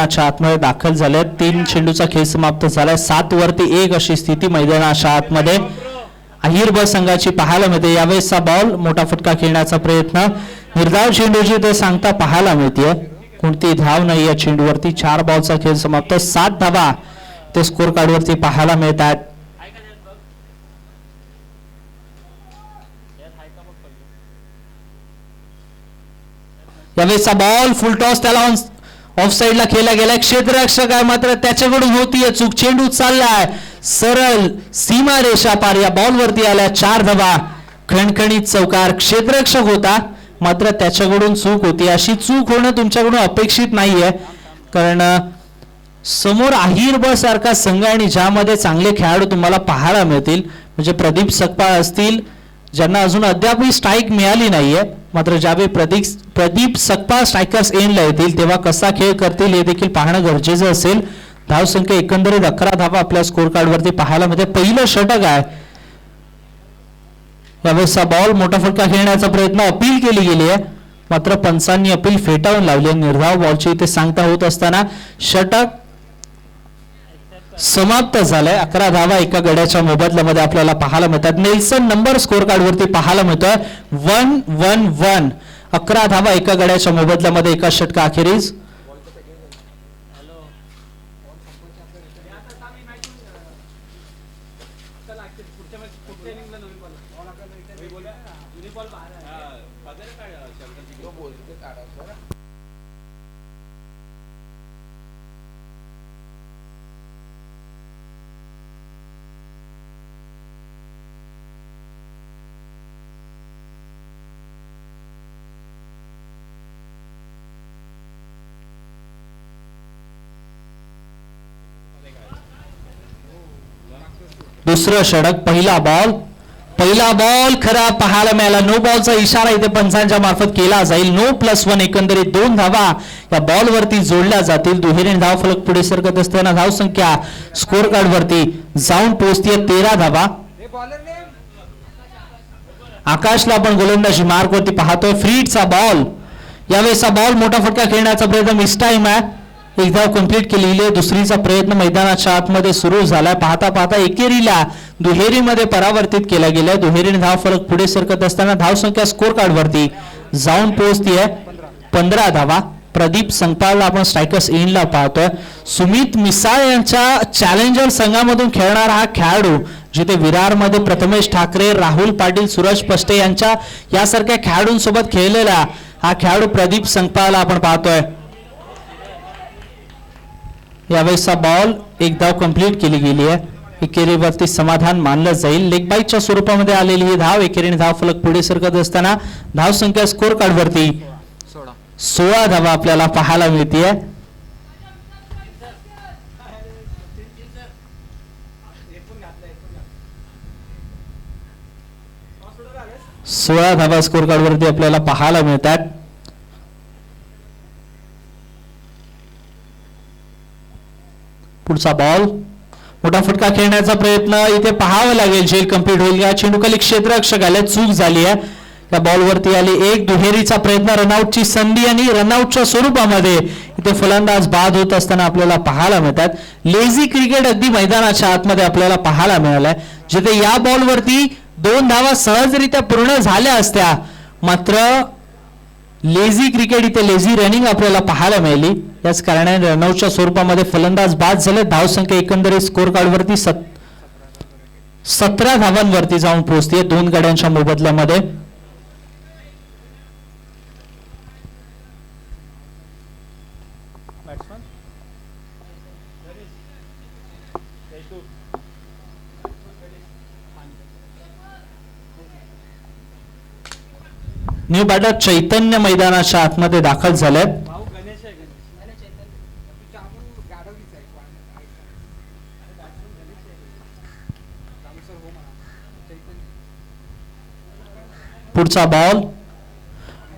मैदानाच्या आतमध्ये दाखल झाले. 3 चेंडूचा खेळ समाप्त झालाय. 7 वरती 1 अशी स्थिती मैदानाच्या आतमध्ये अहिर ब संघाची पाहायला मिळते. यावेळेसचा बॉल मोठा फटका खेळण्याचा प्रयत्न निर्धाव चेंडूची ते सांगता पाहायला मिळते. कोणती धाव नाही या चेंडूवरती. 4 बॉलचा खेळ समाप्त. 7 धावा ते स्कोर कार्डवरती पाहायला मिळतात. यावेळेचा बॉल फुल टॉस त्याला ऑफ साइडला खेळला गेलाय. क्षेत्ररक्षक आहे मात्र त्याच्याकडून होतीये चूक. चेंडू चाललाय सरळ सीमा रेषा पार. या बॉलवरती आल्या 4 धावा. खणखणीत चौकार. क्षेत्ररक्षक होता मात्र त्याच्याकडून चूक होती. अशी चूक होणं तुमच्याकडून अपेक्षित नाहीये कारण समोर अहिर ब सारखा संघ आणि ज्यामध्ये चांगले खेळाडू तुम्हाला पाहायला मिळतील म्हणजे प्रदीप सकपाळ असतील ज्यांना अजून अद्याप स्ट्राईक मिळाली नाहीये. मात्र ज्यावेळी प्रदीप सकपाळ स्ट्रायकर्स एंडला येतील तेव्हा कसा खेळ करतील हे देखील पाहणं गरजेचं असेल. धावसंख्या एकंदरीत 11 धावा आपल्या स्कोर कार्डवरती पाहायला मिळते. पहिलं षटक आहे. यावेळेसचा बॉल मोठा फटका खेळण्याचा प्रयत्न अपील केली गेली आहे मात्र पंचांनी अपील फेटाळून लावली. निर्धाव बॉलची इथे सांगता होत असताना षटक समाप्त झालाय. 11 धावा एका गड्याच्या मोबदल्यामध्ये आपल्याला पाहायला मिळतात. नेल्सन नंबर स्कोर कार्डवरती पाहायला मिळतोय 1-1-1. 11 धावा एका गड्याच्या मोबदल्यामध्ये एका षटका अखेरीस. दुसरं षटक. पहिला बॉल खरा पाहायला मिळाला. नो बॉलचा इशारा इथे पंचांच्या मार्फत केला जाईल. नो +1 एकंदरीत 2 धावा या बॉलवरती जोडल्या जातील. दुहेरीने धाव फलक पुढे सरकत असताना धाव संख्या स्कोर कार्ड वरती जाऊन पोहोचते 13 धावा. आकाशला आपण गोलंदाजी मार्क वरती पाहतोय. फ्रीडचा बॉल. यावेळेसचा बॉल मोठा फटका खेळण्याचा प्रयत्न मिस टाइम आहे. एक धाव कंप्लीट केलेली. दुसरीचा प्रयत्न मैदानाच्या आतमध्ये सुरू झालाय. पाहता पाहता एकेरीला दुहेरीमध्ये परावर्तित केला गेलाय. दुहेरीने धाव फलक पुढे सरकत असताना धाव संख्या स्कोर कार्ड वरती जाऊन पोहोचतीये 15 धावा. प्रदीप संगपाळला आपण स्ट्रायकर्स एंडला पाहतोय. सुमित मिसाळ यांच्या चॅलेंजर संघामधून खेळणारा हा खेळाडू जिथे विरारमध्ये प्रथमेश ठाकरे, राहुल पाटील, सूरज पष्टे यांच्या यासारख्या खेळाडूंसोबत खेळलेला हा खेळाडू प्रदीप संगपाळला आपण पाहतोय. यावेळेसचा बॉल एक धाव कंप्लीट केली गेली आहे. एकेरीवरती समाधान मानलं जाईल. लेग बाईटच्या स्वरूपामध्ये आलेली ही धाव. एकेरीने धाव फलक पुढे सरकत असताना धाव संख्या स्कोर कार्ड वरती 16 धावा आपल्याला पाहायला मिळतीये. सोळा धावा स्कोर कार्ड वरती आपल्याला पाहायला मिळतात. पुढचा बॉल मोठा फटका खेळण्याचा प्रयत्न इथे पाहावं लागेल. झेल कंप्लीट होईल. या चेंडूखाली क्षेत्ररक्षक आले. चूक झाली आहे. या बॉलवरती आली एक. दुहेरीचा प्रयत्न. रनआउटची संधी आणि रनआउटच्या स्वरूपामध्ये इथे फलंदाज बाद होत असताना आपल्याला पाहायला मिळतात. लेझी क्रिकेट अगदी मैदानाच्या आतमध्ये आपल्याला पाहायला मिळालाय जिथे या बॉलवरती 2 धावा सहजरित्या पूर्ण झाल्या असत्या मात्र लेझी क्रिकेट इथे लेझी रनिंग आपल्याला पाहायला मिळाली. याच कारणाने रनआउटच्या स्वरूपामध्ये फलंदाज बाद झाले. धावसंख्या एकंदरीत स्कोर कार्डवरती 17 धावांवरती जाऊन पोहोचते 2 गड्यांच्या मोबदल्यामध्ये. न्यू बॅटर चैतन्य मैदानाच्या आतमध्ये दाखल झालेत. पुढचा बॉल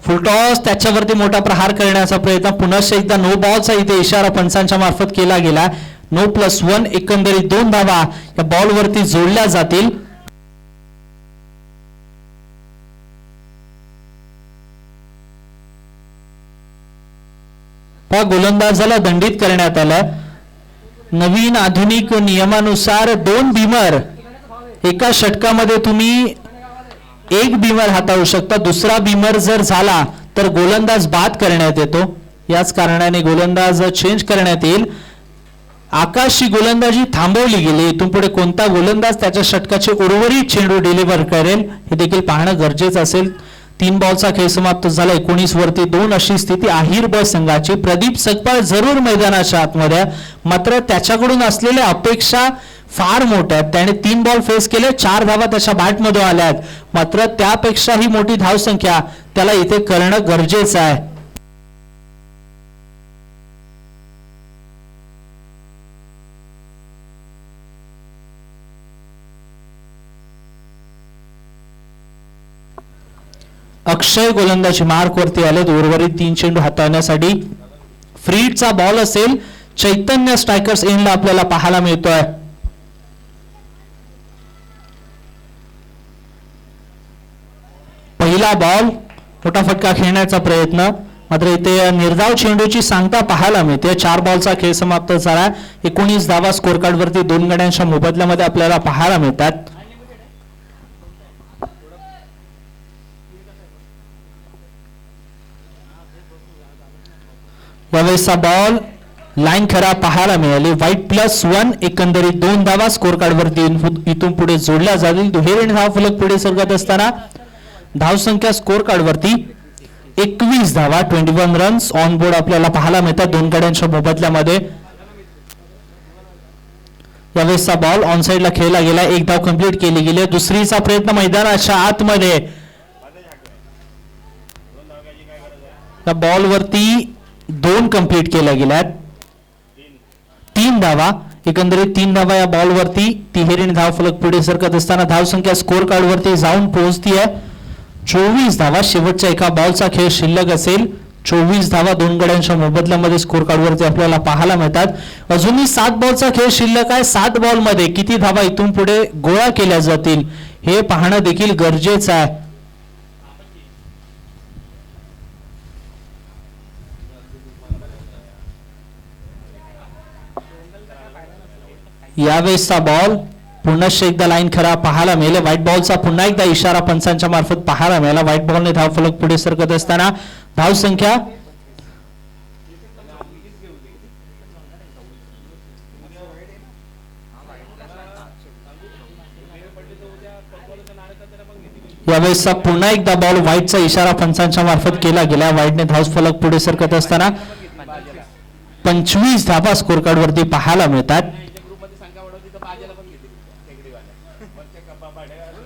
फुलटॉस. त्याच्यावरती मोठा प्रहार करण्याचा प्रयत्न. पुन्हा एकदा नो बॉलचा इथे इशारा पंचांच्या मार्फत केला गेला. नो +1 एकंदरीत 2 धावा या बॉलवरती जोडल्या जातील. पहा गोलंदाजाला दंडित करण्यात आलं. नवीन आधुनिक नियमानुसार 2 बीमर एका षटकामध्ये तुम्ही एक बीमर हाताळू शकता. दुसरा बीमर जर झाला तर गोलंदाज बाद करण्यात येतो. याच कारणाने गोलंदाज चेंज करण्यात येईल. आकाशची गोलंदाजी थांबवली गेली. इथून पुढे कोणता गोलंदाज त्याच्या षटकाचे उर्वरित चेंडू डिलिव्हर करेल हे देखील पाहणं गरजेचं असेल. 3 बॉलचा खेळ समाप्त झाला. 19 वरती 2 अशी स्थिती आहिर ब संघाची. प्रदीप सकपाळ जरूर मैदानाच्या आतमध्ये, मात्र त्याच्याकडून असलेल्या अपेक्षा फार मोठ्या आहेत. त्याने 3 बॉल फेस केले, 4 धावा त्याच्या बॅटमध्ये आल्यात. मात्र त्यापेक्षाही मोठी धावसंख्या त्याला इथे करणं गरजेचं आहे. अक्षय गोलंदाजी मार्क वरती आले. उर्वरित 3 चेंडू हाताळण्यासाठी फ्रीडचा बॉल असेल. चैतन्य स्ट्रायकर्स एंडला आपल्याला पाहायला मिळतोय. पहिला बॉल, मोठा फटका खेळण्याचा प्रयत्न, मात्र इथे निर्धाव चेंडूची सांगता पाहायला मिळते. 4 बॉलचा खेळ समाप्त झाला. 19 धावा स्कोर कार्ड वरती 2 गड्यांच्या मोबदल्यामध्ये आपल्याला पाहायला मिळतात. यावेळेसचा बॉल लाईन खरा पाहायला मिळाली. व्हाईट +1 एकंदरीत 2 धावा स्कोर कार्ड वरती इथून पुढे जोडल्या जातील. दुहेरी धाव फलक पुढे सरकत असताना धावसंख्या स्कोर कार्ड वरती 21 धावा 21 रन्स ऑन बोर्ड आपल्याला पाहायला मिळतात 2 गड्यांच्या मोबदल्यामध्ये. यावेळेसचा बॉल ऑन साइडला खेळला गेला. 1 धाव कंप्लीट केली गेली. दुसरीचा प्रयत्न मैदानाच्या आतमध्ये. या बॉल वरती 2 कंप्लीट केल्या गेल्यात. 3 धावा एकंदरीत 3 धावा या बॉल वरती. तिहेरी धाव फलक पुढे सरकत असताना धावसंख्या स्कोर कार्ड वरती जाऊन पोहोचती आहे 24 धावा. शेवटच्या एका बॉलचा खेळ शिल्लक असेल. 24 धावा 2 गड्यांच्या मोबदल्यामध्ये स्कोर कार्ड वरती आपल्याला पाहायला मिळतात. अजूनही 7 बॉलचा खेळ शिल्लक आहे. 7 बॉल मध्ये किती धावा इथून पुढे गोळा केल्या जातील हे पाहणं देखील गरजेचं आहे. यावेळेसचा बॉल पुन्हा एकदा लाईन खरा पाहायला मिळेल. व्हाईट बॉलचा पुन्हा एकदा इशारा पंचांच्या मार्फत पाहायला मिळाला. व्हाईट बॉलने धाव फलक पुढे सरकत असताना धाव संख्या यावेळेसचा पुन्हा एकदा बॉल व्हाईटचा इशारा पंचांच्या मार्फत केला गेला. व्हाईटने धाव फलक पुढे सरकत असताना 25 धावा स्कोर कार्ड वरती पाहायला मिळतात.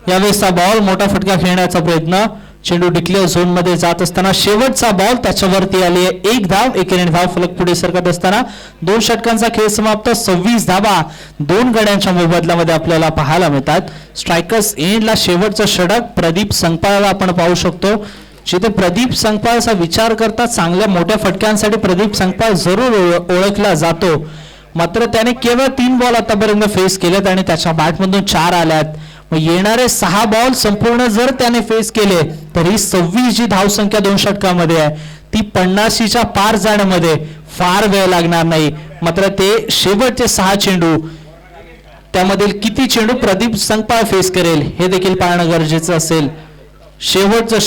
यावेळेसचा बॉल मोठा फटका खेळण्याचा प्रयत्न. चेंडू डिक्लेअर झोन मध्ये जात असताना शेवटचा बॉल त्याच्यावरती आली आहे. 1 धाव 1 धाव फलक पुढे सरकत असताना 2 षटकांचा खेळ समाप्त. 26 धावा 2 गड्यांच्या मोबदल्यामध्ये आपल्याला पाहायला मिळतात. स्ट्रायकर्स एंडला शेवटचं षटक प्रदीप संगपाळला आपण पाहू शकतो. जिथे प्रदीप संगपाळचा विचार करता चांगल्या मोठ्या फटक्यांसाठी प्रदीप संगपाळ जरूर ओळखला जातो. मात्र त्याने केवळ 3 बॉल आतापर्यंत फेस केलेत आणि त्याच्या बॅटमधून 4 आल्यात. येणारे 6 बॉल संपूर्ण जर त्याने फेस केले तरी 26 जी धावसंख्या 2 षटकामध्ये आहे ती 50च्या पार जाण्यामध्ये फार वेळ लागणार नाही. मात्र ते शेवटचे 6 चेंडू त्यामधील किती चेंडू प्रदीप संगपाळ फेस करेल हे देखील पाहणं गरजेचं असेल. शेवटचं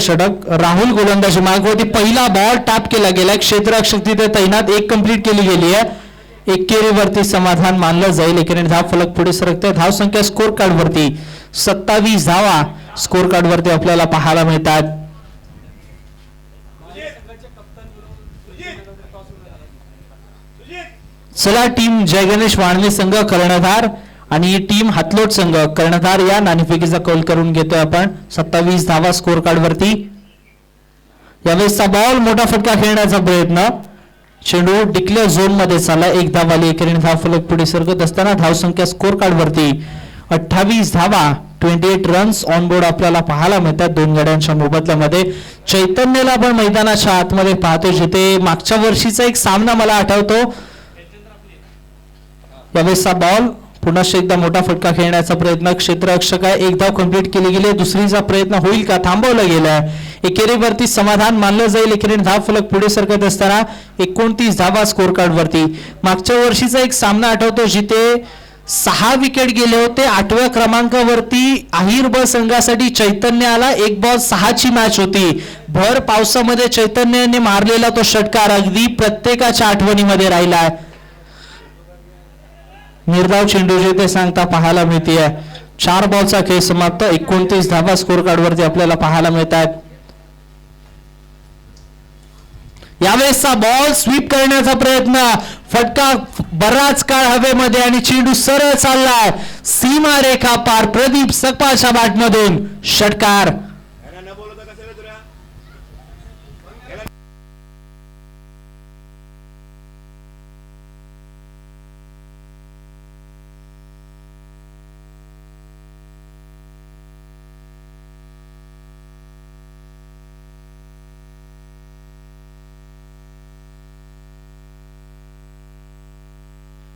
षटक राहुल गोलंदाजी मार्गावरती. पहिला बॉल टॅप केला गेला. क्षेत्ररक्षक तिथे तैनात. 1 कंप्लीट केली गेली आहे. एकेरीवरती समाधान मानलं जाईल. एकेरी धाव फलक पुढे सरकते. धाव संख्या स्कोर कार्ड वरती 27 धावा स्कोर कार्ड वरती आपल्याला पाहायला मिळतात. चला टीम जय गणेश वाणवे संघ कर्णधार आणि टीम हातलोट संघ कर्णधार या नाणेफेकीचा कौल करून घेतोय आपण. 27 धावा स्कोर कार्ड वरती. यावेळेसचा बॉल मोठा फटका खेळण्याचा प्रयत्न. चेंडू डिक्लेअर झोन मध्ये चालला. 1 धाव आली. एकेरी धाव फलक पुढे सरकत असताना धावसंख्या स्कोर कार्ड वरती 28 धावा 28 रन्स ऑन बोर्ड आपल्याला पाहायला मिळतात 2 गड्यांच्या मोबदल्यामध्ये. चैतन्यला आपण मैदानाच्या आतमध्ये पाहतो जिथे मागच्या वर्षीचा एक सामना मला आठवतो. यावेळेसचा बॉल पुन्हा एकदा मोठा फटका खेळण्याचा प्रयत्न, क्षेत्ररक्षक आहे, एक धाव कंप्लीट केली गेली, दुसरीचा प्रयत्न होईल का, थांबवला गेलाय. एकेरीवरती समाधान मानलं जाईल. एकेरी धाव फलक पुढे सरकत असताना 29 धावा स्कोर कार्ड वरती. मागच्या वर्षीचा एक सामना आठवतो जिथे 6 विकेट गेले होते. 8व्या क्रमांकावरती अहिर ब संघासाठी चैतन्य आला. 1 बॉल 6 ची मॅच होती. भर पावसामध्ये चैतन्याने मारलेला तो षटकार अगदी प्रत्येकाच्या आठवणीमध्ये राहिलाय. निर्धाव चेंडू जे ते सांगता पाहायला मिळते. 4 बॉलचा खेळ समाप्त. 29 धावा स्कोर कार्ड वरती आपल्याला पाहायला मिळत आहेत. यावेळेसचा बॉल स्वीप करण्याचा प्रयत्न, फटका बराच काळ हवेमध्ये आणि चेंडू सरळ चाललाय सीमारेखा पार. प्रदीप सकपाळच्या बॅटमधून षटकार.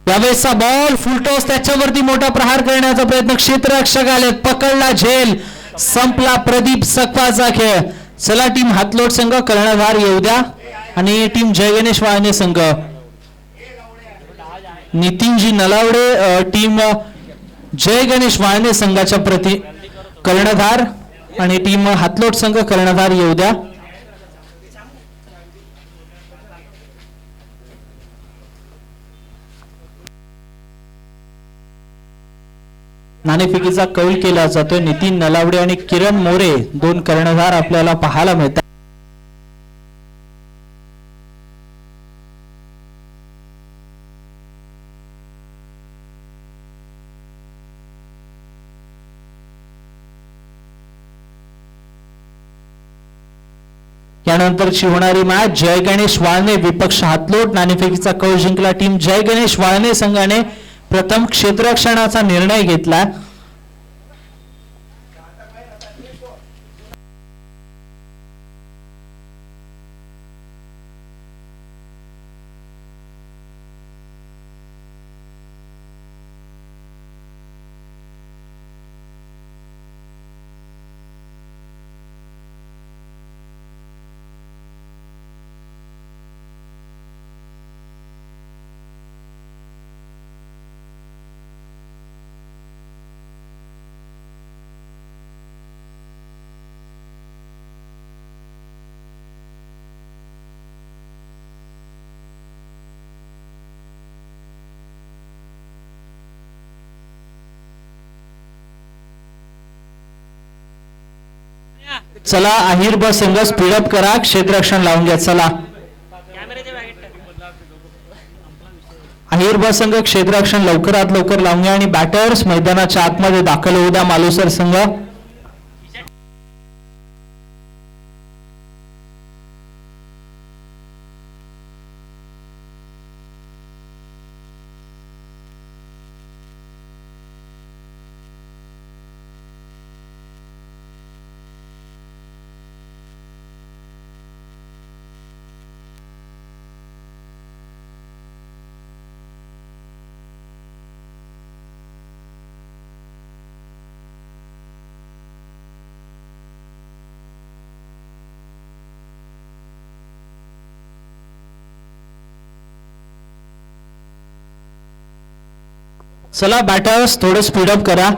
यावेळेसचा बॉल फुलटॉस, त्याच्यावरती मोठा प्रहार करण्याचा प्रयत्न, क्षेत्ररक्षक आले, पकडला झेल, संपला प्रदीप सकपाचा खेळ. चला टीम हातलोट संघ कर्णधार येऊ द्या आणि टीम जय गणेश वाळणे संघ नितीनजी नलावडे टीम जय गणेश वाळणे संघाच्या प्रति कर्णधार आणि टीम हातलोट संघ कर्णधार येऊ द्या. नाणेफेकीचा कौल केला जातोय. नितीन नलावडे आणि किरण मोरे 2 कर्णधार आपल्याला पाहायला मिळतात. यानंतरची होणारी मॅच जय गणेश वाळणे विपक्ष हातलोट. नाणेफेकीचा कौल जिंकला टीम जय गणेश वाळणे संघाने. प्रथम क्षेत्ररक्षणाचा निर्णय घेतला. चला अहिर ब संघ स्पीडअप करा, क्षेत्ररक्षण लावून घ्या. चला अहिर ब संघ क्षेत्ररक्षण लवकरात लवकर लावून घ्या आणि बॅटर्स मैदानाच्या आतमध्ये दाखल होऊ द्या. मालुसर संघ चला बॅटर्स थोडं स्पीडअप करा.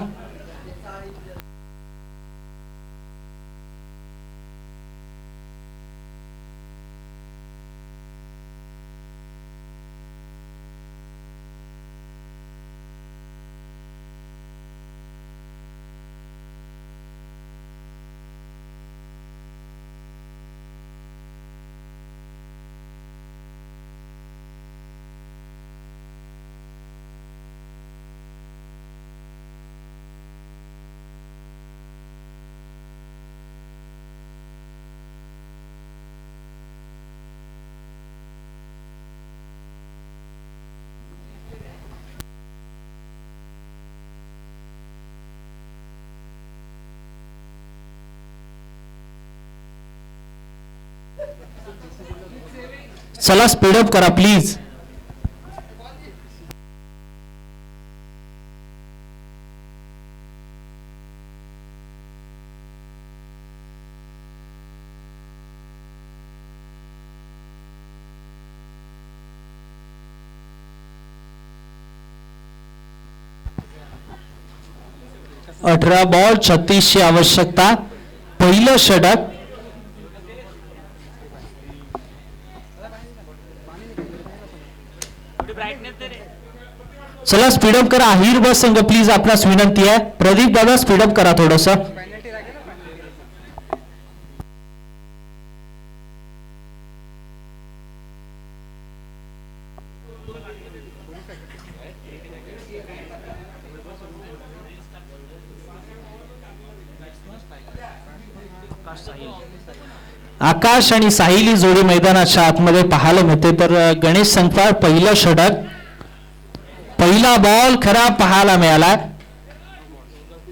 चला स्पीडअप करा प्लीज. 18 बॉल 36 ची आवश्यकता. पहिलं षटक. चला स्पीडअप करा अहिर बस संघ प्लीज आपणास विनंती आहे. प्रदीप दादा स्पीडअप करा थोडस. आकाश आणि साहिली जोडी मैदानाच्या आतमध्ये पाहायला मिळते. तर गणेश संगपाळ पहिलं षटक. पहिला बॉल खराब पाहायला मिळाला.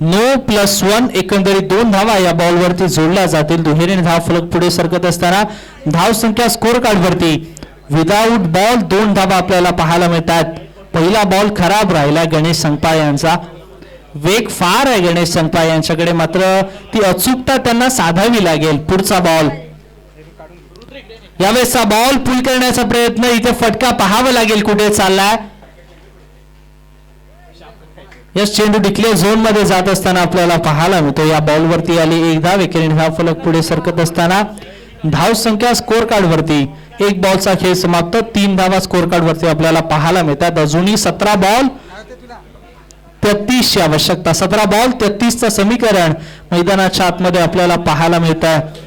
9+1 एकंदरीत 2 धावा या बॉलवरती जोडल्या जातील. दुहेरीने धाव फलक पुढे सरकत असताना धाव संख्या स्कोर कार्ड वरती विदाउट बॉल 2 धावा आपल्याला पाहायला मिळतात. पहिला बॉल खराब राहिला गणेश संगपाळ यांचा. वेग फार आहे गणेश संगपाळ यांच्याकडे, मात्र ती अचूकता त्यांना साधावी लागेल. पुढचा बॉल. यावेळेसचा बॉल पुल करण्याचा प्रयत्न. इथे फटका पाहावा लागेल कुठे चाललाय. यस चेंडू डिक्लेअर झोन मध्ये जात असताना आपल्याला पाहायला मिळतो. या बॉलवरती आली 1 धाव. एकेरीने धाव फलक पुढे सरकत असताना धाव संख्या स्कोर कार्ड वरती 1 बॉलचा खेळ समाप्त. 3 धावा स्कोर कार्ड वरती आपल्याला पाहायला मिळतात. अजूनही 17 बॉल 33 ची आवश्यकता. 17 बॉल 33 चं समीकरण मैदानाच्या आतमध्ये आपल्याला पाहायला मिळत आहे.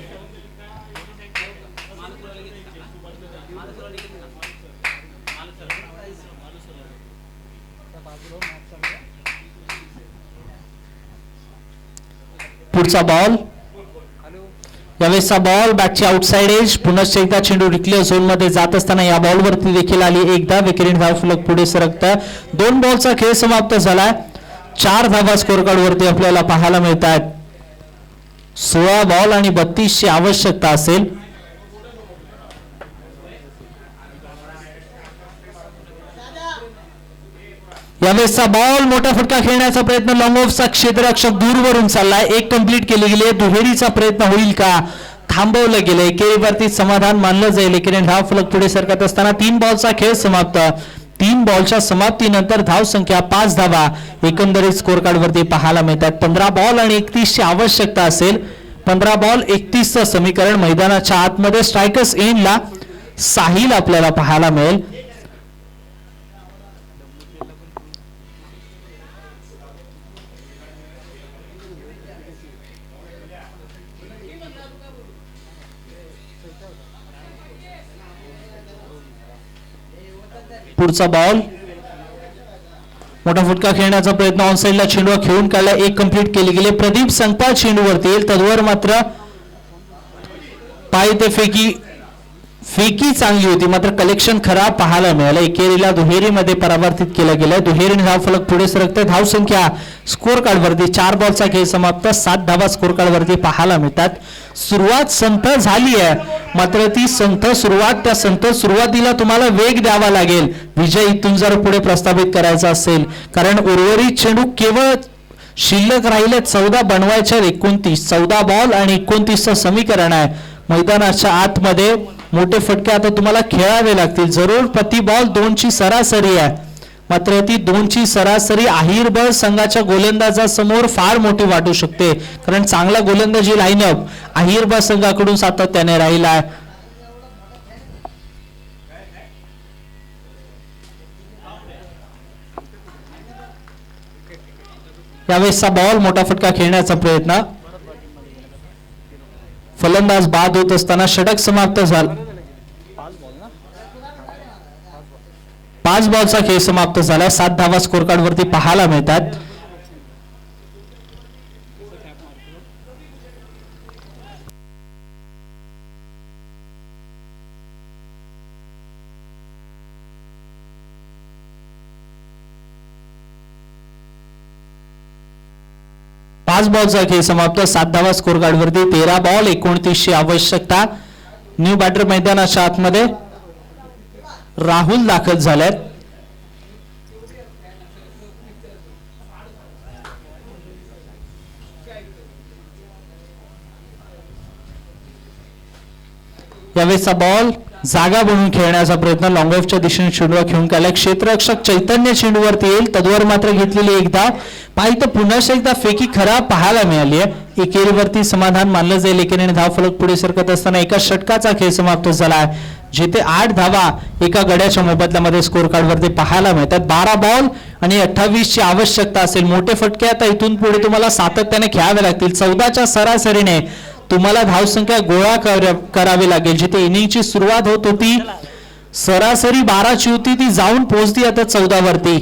पुढचा बॉल. यावेळेसचा बॉल बॅटची आउटसाइड एज. पुनश्च एकदा चेंडू डिक्लेअर झोन मध्ये जात असताना या बॉलवरती देखील आली 1 धाव. एकेरीने धाव फलक पुढे सरकत. 2 बॉलचा खेळ समाप्त झालाय. 4 धावा स्कोर कार्ड वरती आपल्याला पाहायला मिळतात. 16 बॉल आणि 32 ची आवश्यकता असेल. यावेळेसचा बॉल मोठा फटका खेळण्याचा प्रयत्न. लॉंग ऑफचा क्षेत्ररक्षक दूरवरून चाललाय. 1 कंप्लीट केली गेली. दुहेरीचा प्रयत्न होईल का? थांबवलं गेलं. एकेरीवरती समाधान मानलं जाईल. एकेरीने धाव फलक पुढे सरकत असताना 3 बॉलचा खेळ समाप्त. 3 बॉलच्या समाप्तीनंतर धाव संख्या 5 धावा एकंदरीत स्कोर कार्ड वरती पाहायला मिळतात. 15 बॉल आणि 31 ची आवश्यकता असेल. 15 बॉल 31 चं समीकरण. मैदानाच्या आतमध्ये स्ट्रायकर्स एंडला साहिल आपल्याला पाहायला मिळेल. पुढचा बॉल. मोठा फटका खेळण्याचा प्रयत्न. ऑन साइडला चेंडू खेळून काढला. 1 कंप्लीट केली गेली. प्रदीप संगपाळ चेंडूवरती येईल. तद्वर मात्र पाय ते फेकी चांगली होती, मात्र कलेक्शन खराब पाहायला मिळालं. एकेरीला दुहेरीमध्ये परावर्तित केलं गेलं. दुहेरीने धाव फलक पुढे सरकते. धाव संख्या स्कोर कार्ड वरती 4 बॉलचा खेळ समाप्त. 7 धावा स्कोर कार्ड वरती पाहायला मिळतात. सुरुवात संथ झाली आहे, मात्र ती संथ सुरुवात, त्या संथ सुरुवातीला तुम्हाला वेग द्यावा लागेल विजय इथून जर पुढे प्रस्थापित करायचा असेल. कारण उर्वरित चेंडू केवळ शिल्लक राहिले 14 बनवायच्या. 29 14 बॉल आणि 29चं समीकरण आहे. मैदानाच्या आतमध्ये मोठे फटके आता तुम्हाला खेळावे लागतील. जरूर प्रति बॉल 2 ची सरासरी आहे, मात्र ती 2 ची सरासरी अहिरबळ संघाच्या गोलंदाजासमोर फार मोठी वाटू शकते. कारण चांगला गोलंदाजी लाईनअप अहिरबळ संघाकडून सातत्याने राहिला आहे. यावेळेसचा बॉल मोठा फटका खेळण्याचा प्रयत्न. फलंदाज बाद होत असताना षटक समाप्त झाला. 5 बॉलचा खेळ समाप्त झाला. 7 धावा स्कोर कार्ड वरती पाहायला मिळतात. पाच बॉलचा खेळ समाप्त. 7 धावा स्कोर कार्ड वरती. 13 बॉल 29 ची आवश्यकता. न्यू बॅटर मैदानाच्या आतमध्ये राहुल दाखल झालेत. यावेळेचा बॉल जागा बनवून खेळण्याचा प्रयत्न लॉंग ऑफच्या दिशेने चेंडूला खेळून काढलाय. क्षेत्ररक्षक चैतन्य चेंडूवरती येईल, तद्वर मात्र घेतलेली एक धाव. पाहिलं तर पुन्हा एकदा फेकी खराब पाहायला मिळाली आहे. एकेरीवरती समाधान मानलं जाईल. एकेरीने धाव फलक पुढे सरकत असताना एका षटकाचा खेळ समाप्त झाला. जिथे 8 धावा एका गड्याच्या मोबदल्यामध्ये स्कोर कार्डवरती पाहायला मिळतात. 12 बॉल आणि 28 ची आवश्यकता असेल. मोठे फटके आता इथून पुढे तुम्हाला सातत्याने खेळावे लागतील. 14च्या सरासरीने तुम्हाला धावसंख्या गोळा करावी लागेल. जिथे इनिंगची सुरुवात होत होती सरासरी 12ची होती, ती जाऊन पोहोचती आता 14 वरती.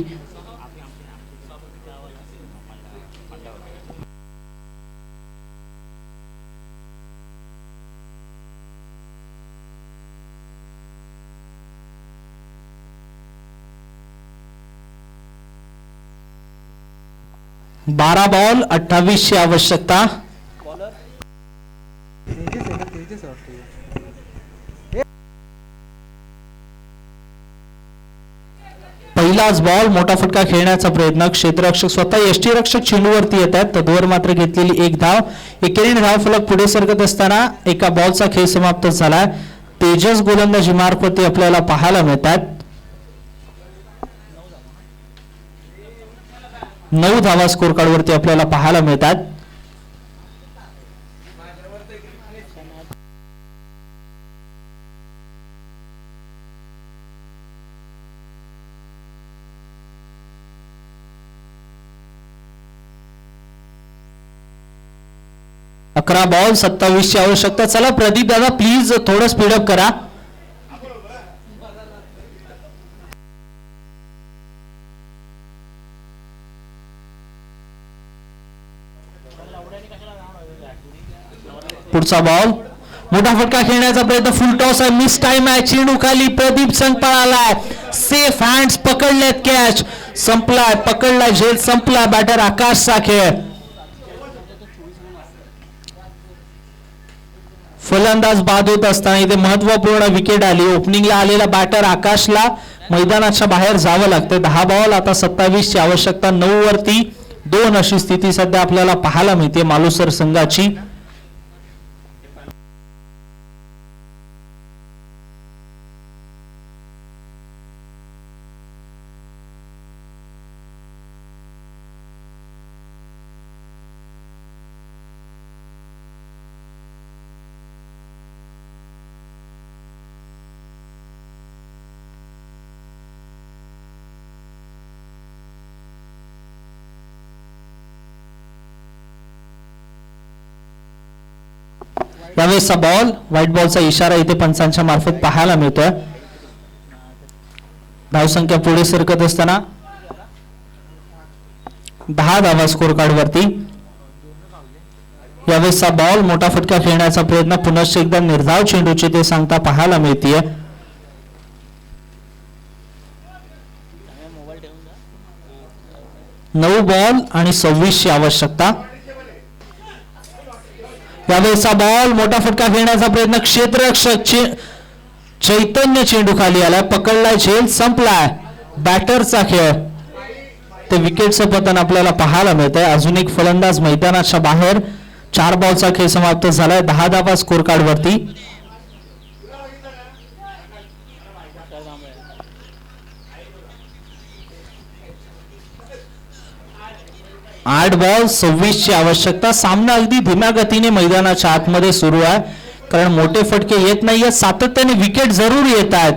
बारा बॉल 28 ची आवश्यकता. पहिलाच बॉल मोठा फटका खेळण्याचा प्रयत्न. क्षेत्ररक्षक स्वतः यष्टीरक्षक चेंडूवरती येत आहेत, तद्वर मात्र घेतलेली एक धाव. एकेरीने धाव फलक पुढे सरकत असताना एका बॉलचा खेळ समाप्त झाला. तेजस गोलंदाजी मार्फत आपल्याला पाहायला मिळतात. 9 धावा स्कोर कार्डवरती आपल्याला पाहायला मिळतात. अकरा बॉल 27 ची आवश्यकता. चला प्रदीप दादा प्लीज थोडं स्पीडअप करा. पुढचा बॉल मोठा फटका खेळण्याचा प्रयत्न. फुल टॉस आहे, मिस टाइम आहे. चेंडू खाली प्रदीप संघ पळालाय. सेफ हँड्स पकडलेत, कॅच संपलाय. पकडलाय, झेल संपला. बॅटर आकाशचा खेळ. फलंदाज बाद होत असताना इथे महत्वपूर्ण विकेट आली. ओपनिंगला आलेला बॅटर आकाशला मैदानाच्या बाहेर जावं लागतं. 10 बॉल आता 27 ची आवश्यकता. 9 वरती 2 अशी स्थिती सध्या आपल्याला पाहायला मिळते मालुसर संघाची. यावेळेसचा बॉल व्हाईट बॉलचा इशारा इथे पंचांच्या मार्फत पाहायला मिळतोय. धावसंख्या पुढे सरकत असताना 10 धावा स्कोर कार्ड वरती. यावेळेसचा बॉल मोठा फटका खेळण्याचा प्रयत्न. पुनश्च एकदा निर्धाव चेंडूची ते सांगता पाहायला मिळतीये. 9 बॉल आणि 26 ची आवश्यकता. यावेळेचा बॉल मोठा फटका खेळण्याचा प्रयत्न. क्षेत्ररक्षक चैतन्य चेंडू खाली आलाय, पकडलाय, झेल संपलाय. बॅटरचा खेळ. ते विकेटचं पतन आपल्याला पाहायला मिळतंय. अजून एक फलंदाज मैदानाच्या बाहेर. 4 बॉलचा खेळ समाप्त झालाय. 10 धावा स्कोर कार्ड वरती. 8 बॉल 26 ची आवश्यकता. सामना अगदी धीम्या गतीने मैदानाच्या आतमध्ये सुरू आहे, कारण मोठे फटके येत नाहीयेत. सातत्याने विकेट जरूर येत आहेत.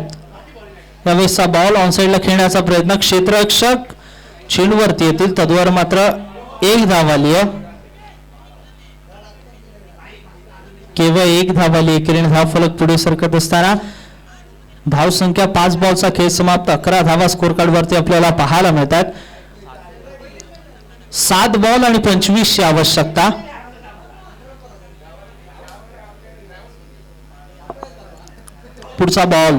यावेळेसचा बॉल ऑनसाइडला खेळण्याचा प्रयत्न. क्षेत्ररक्षक चेंडूवरती येतील, तद्वर मात्र 1 धाव आली आहे. केवळ 1 धाव आली. एकेरीने धाव फलक पुढे सरकत असताना धाव संख्या 5 बॉलचा खेळ समाप्त. 11 धावा स्कोर कार्ड वरती आपल्याला पाहायला मिळतात. 7 बॉल आणि 25 ची आवश्यकता. पुढचा बॉल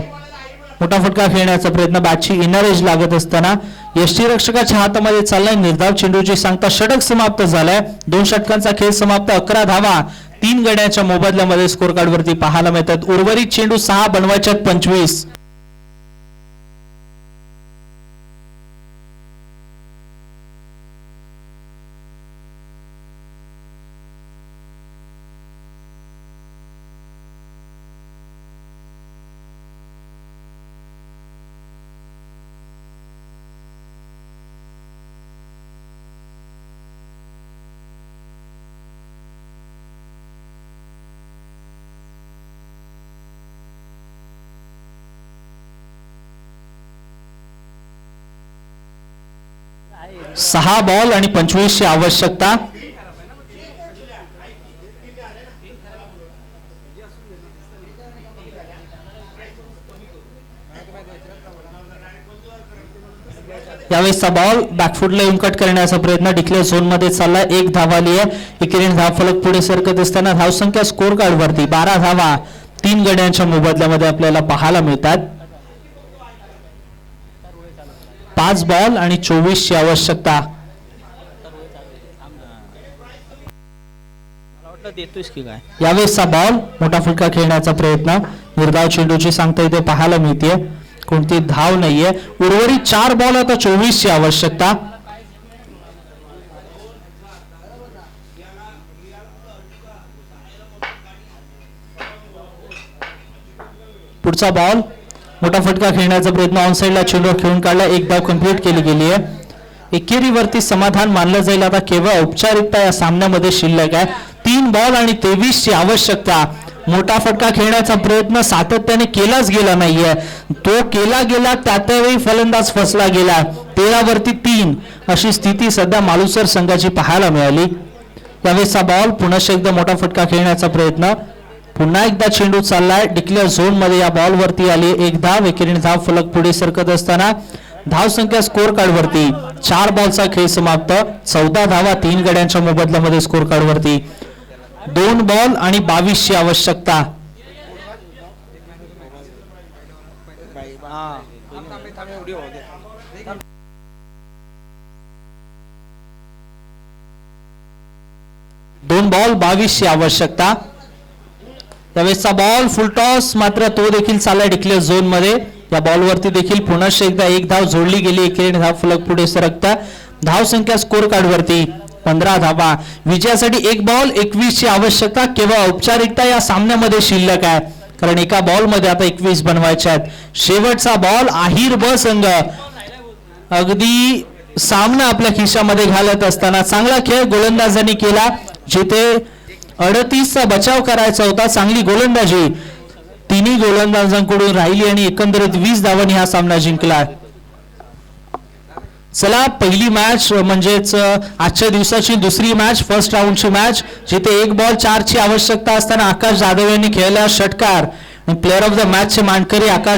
मोठा फटका खेळण्याचा प्रयत्न. बॅटची इनर एज लागत असताना यष्टीरक्षकाच्या हातामध्ये चाललाय. निर्धाव चेंडूची सांगता. षटक समाप्त झालाय. 2 षटकांचा खेळ समाप्त. 11 धावा 3 गड्याच्या मोबदल्यामध्ये स्कोर कार्ड वरती पाहायला मिळतात. उर्वरित चेंडू 6 बनवायच्यात 25. 6 बॉल आणि 25 ची आवश्यकता. यावेळेसचा बॉल बॅकफुटला येऊन कट करण्याचा प्रयत्न डिक्लेअर झोन मध्ये चालला. 1 धाव आली आहे. एकेरीने धाव फलक पुढे सरकत असताना धावसंख्या स्कोर कार्ड वरती 12 धावा 3 गड्यांच्या मोबदल्यामध्ये आपल्याला पाहायला मिळतात. 5 बॉल आणि 24 ची आवश्यकता. यावेळेसचा बॉल मोठा फटका खेळण्याचा प्रयत्न निर्धाव चेंडूची सांगता इथे पाहायला मिळते. कोणती धाव नाहीये. उर्वरित 4 बॉल आता 24 ची आवश्यकता. पुढचा बॉल मोठा फटका खेळण्याचा प्रयत्न ऑन साइडला चेंडू खेळून काढला. 1 धाव कंप्लीट केली गेली आहे. एकेरीवरती समाधान मानलं जाईल. आता केवळ औपचारिकता या सामन्यामध्ये शिल्लक आहे. 3 बॉल आणि 23 ची आवश्यकता. मोठा फटका खेळण्याचा प्रयत्न सातत्याने केलाच गेला नाहीये. तो केला गेला त्यावेळी फलंदाज फसला गेला. 13 वरती 3 अशी स्थिती सध्या मालुसर संघाची पाहायला मिळाली. यावेळेसचा बॉल पुन्हा एकदा मोठा फटका खेळण्याचा प्रयत्न. पुन्हा एकदा चेंडू चाललाय. डिक्लेअर झोन मध्ये या बॉल वरती आली 1 धाव. एकेरीने धाव फलक पुढे सरकत असताना धाव संख्या स्कोर कार्ड वरती 4 बॉलचा खेळ समाप्त. 14 धावा 3 गड्यांच्या मोबदल्यामध्ये स्कोर कार्ड वरती. 2 बॉल आणि 22 ची आवश्यकता. दोन बॉल 22 ची आवश्यकता. त्यावेळेसचा बॉल फुलटॉस मात्र तो देखील चालला डिक्लेअर झोन मध्ये. या बॉलवरती देखील पुन्हा एकदा 1 धाव जोडली गेली. एकेरीने धाव फलक पुढे सरकता. धाव संख्या स्कोर कार्ड वरती 15 धावा. विजयासाठी 1 बॉल 21 ची आवश्यकता. केवळ औपचारिकता या सामन्यामध्ये शिल्लक आहे, कारण एका बॉल मध्ये आता 21 बनवायचे आहेत. शेवटचा बॉल आहिर ब संघ अगदी सामना आपल्या खिशामध्ये घालत असताना चांगला खेळ गोलंदाजांनी केला. जिथे 38चा बचाव करायचा होता, चांगली गोलंदाजी तिन्ही गोलंदाजांकडून राहिली आणि एकंदरीत 20 धावांनी हा सामना जिंकला. चला, पहिली मॅच म्हणजेच आजच्या दिवसाची दुसरी मॅच, फर्स्ट राऊंडची मॅच, जिथे 1 बॉल 4 ची आवश्यकता असताना आकाश जाधव यांनी खेळला षटकार. प्लेअर ऑफ द मॅचचे मानकरी आकाश